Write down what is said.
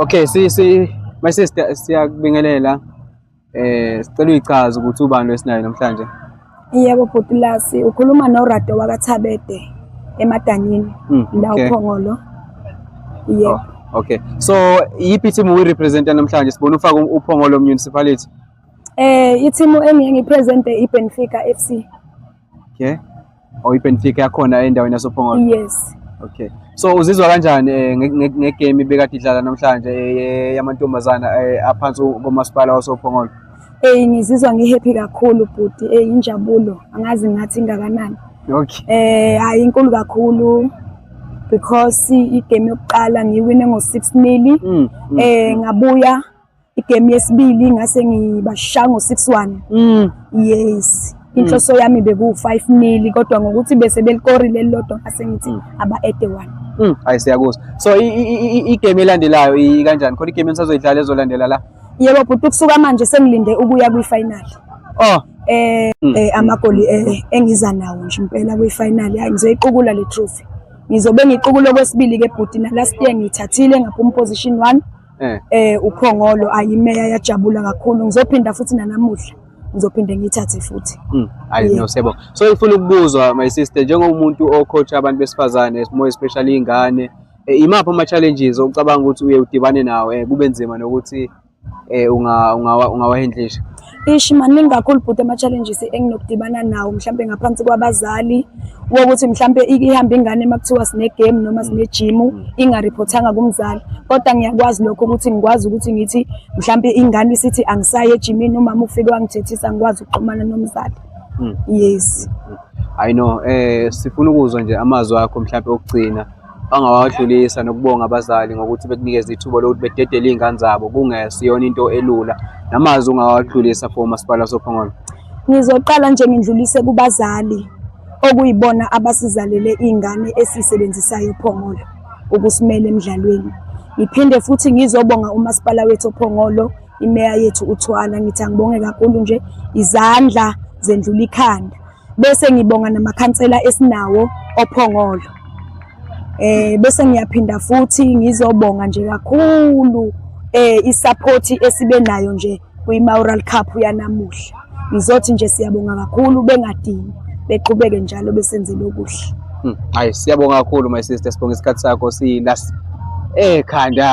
Okay, my sister siyakubingelela. Sicela uyichaze ukuthi ubani wesinayo namhlanje. Yebo Bhutilasi, ukhuluma noRado wakaThabede eMadanini la uPhongolo. Yebo. Okay. So yiphi team uyirepresenta namhlanje? Sibona ufaka uPhongolo municipality. I-team engiye ngipresente iBenfica FC. Okay. iBenfica yakhona endaweni yasoPhongolo. Yes. Okay. So uzizwa kanjani ngegame ibekade idlala namhlanje yamantombazana aphansi komasipala wasoPhongolo? Ngizizwa ngihappy kakhulu bhuti, injabulo angazi ngathi ingakanani. Okay. Hayi inkulu kakhulu because igame yokuqala ngiwine ngo-6-0. Ngabuya igame yesibili ngase ngibashaya ngo-6-1. Yes. Inhloso yami beku-5-0 kodwa ngokuthi bese belikorile lelodwa ngase ngithi aba-ede 1. Hayi siyakuzwa. So igame elandelayo ikanjani? Khona igame enisazoyidlala ezolandela la? Yebo bhuti, kusuka manje sengilinde ukuya kwi-final. Amagoli engiza nawo nje impela kwi-final. Hayi ngizoyiqukula le trophy. Ngizobe ngiqukula okwesibili ke bhuti, na last year ngiyithathile ngaphuma position 1. uPhongolo ayimeya yajabula kakhulu. Ngizophinda futhi nanamuhla ngizophinde ngiyithathe futhi. Hayi no sebo. So ifuna ukubuzwa my sister, njengomuntu ocoach abantu besifazane more especially ingane, imaphi ama challenges ocabanga ukuthi uye udibane nawe kube nzima nokuthi ungawahendlisha? Maningi kakhulu bhuti ama-challenges enginokudibana nawo mhlampe ngaphansi kwabazali wokuthi mhlampe ihamba ingane makuthiwa sine-game noma sine-gym ingaripothanga kumzali, kodwa ngiyakwazi lokho ukuthi ngikwazi ukuthi ngithi mhlampe ingane isithi angisayi ejimini, umama ufike wangithethisa ngikwazi ukuxhumana nomzali. Yes. I know, sifuna ukuzwa nje amazwi akho mhlampe okugcina angawadlulisa nokubonga abazali ngokuthi bekunikeza ithuba lokuthi bededele izingane zabo kungesiyona into elula, namazwi ungawadlulisa for umasipala wasoPhongolo. Ngizoqala nje ngindlulise kubazali okuyibona abasizalele izingane esisebenzisayo ePhongolo ukusimela emidlalweni. Ngiphinde futhi ngizobonga umasipala wethu ePhongolo, imeya yethu uThwala, ngithi angibonge kakhulu nje izandla zendlula ikhanda. Bese ngibonga namakhansela esinawo oPhongolo. Bese ngiyaphinda futhi ngizobonga nje kakhulu isupport esibe nayo nje kwi-Mayoral Cup yanamuhla. Ngizothi nje siyabonga kakhulu, bengadini beqhubeke njalo besenzele okuhle. Hayi siyabonga kakhulu my sister, sibonga isikhathi sakho silas ekhanda.